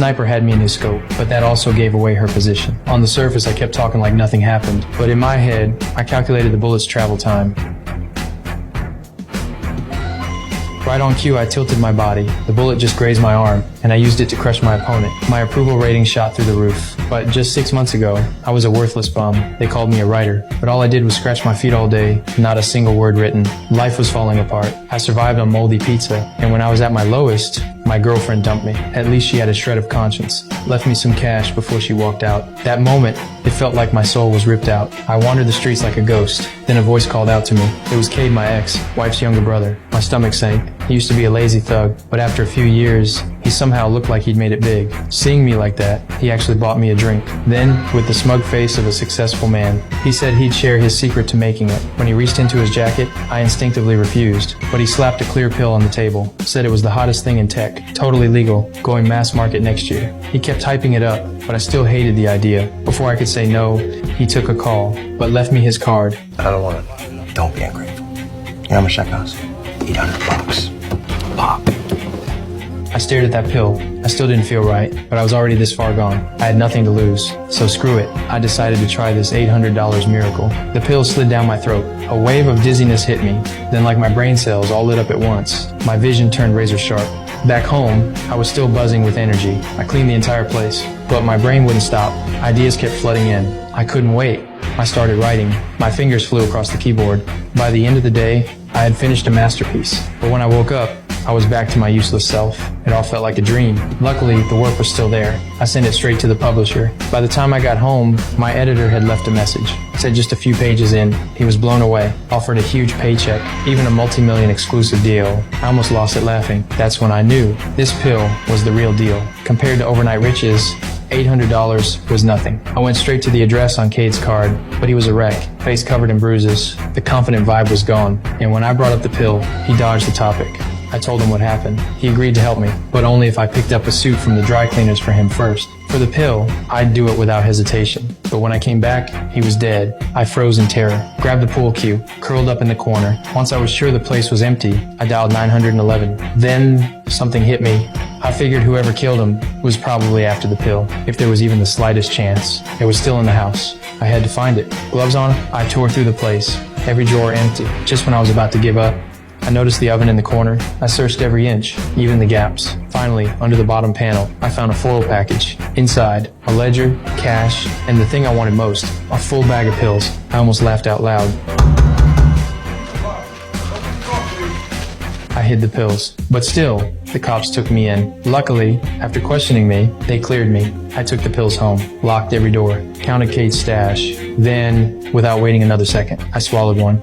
Sniper had me in his scope, but that also gave away her position. On the surface, I kept talking like nothing happened, but in my head, I calculated the bullet's travel time. Right on cue, I tilted my body. The bullet just grazed my arm, and I used it to crush my opponent. My approval rating shot through the roof. But just 6 months ago, I was a worthless bum. They called me a writer. But all I did was scratch my feet all day, not a single word written. Life was falling apart. I survived on moldy pizza, and when I was at my lowest, my girlfriend dumped me. At least she had a shred of conscience. Left me some cash before she walked out. That moment, it felt like my soul was ripped out. I wandered the streets like a ghost. Then a voice called out to me. It was Cade, my ex, wife's younger brother. My stomach sank. He used to be a lazy thug, but after a few years, he somehow looked like he'd made it big. Seeing me like that, he actually bought me a drink. Then, with the smug face of a successful man, he said he'd share his secret to making it. When he reached into his jacket, I instinctively refused, but he slapped a clear pill on the table, said it was the hottest thing in tech, totally legal, going mass market next year. He kept hyping it up, but I still hated the idea. Before I could say no, he took a call, but left me his card. I don't want it. Don't be ungrateful. You know how much that costs? $800. Pop. I stared at that pill. I still didn't feel right, but I was already this far gone. I had nothing to lose, so screw it. I decided to try this $800 miracle. The pill slid down my throat. A wave of dizziness hit me. Then, like my brain cells all lit up at once, my vision turned razor sharp. Back home, I was still buzzing with energy. I cleaned the entire place, but my brain wouldn't stop. Ideas kept flooding in. I couldn't wait. I started writing. My fingers flew across the keyboard. By the end of the day, I had finished a masterpiece. But when I woke up, I was back to my useless self. It all felt like a dream. Luckily, the work was still there. I sent it straight to the publisher. By the time I got home, my editor had left a message. Said just a few pages in, he was blown away, offered a huge paycheck, even a multi-million exclusive deal. I almost lost it laughing. That's when I knew this pill was the real deal. Compared to overnight riches, $800 was nothing. I went straight to the address on Cade's card, but he was a wreck, face covered in bruises. The confident vibe was gone, and when I brought up the pill, he dodged the topic. I told him what happened. He agreed to help me, but only if I picked up a suit from the dry cleaners for him first. For the pill, I'd do it without hesitation. But when I came back, he was dead. I froze in terror, grabbed the pool cue, curled up in the corner. Once I was sure the place was empty, I dialed 911. Then something hit me. I figured whoever killed him was probably after the pill. If there was even the slightest chance, it was still in the house. I had to find it. Gloves on, I tore through the place. Every drawer empty. Just when I was about to give up, I noticed the oven in the corner. I searched every inch, even the gaps. Finally, under the bottom panel, I found a foil package. Inside, a ledger, cash, and the thing I wanted most, a full bag of pills. I almost laughed out loud. I hid the pills, but still, the cops took me in. Luckily, after questioning me, they cleared me. I took the pills home, locked every door, counted Cade's stash. Then, without waiting another second, I swallowed one.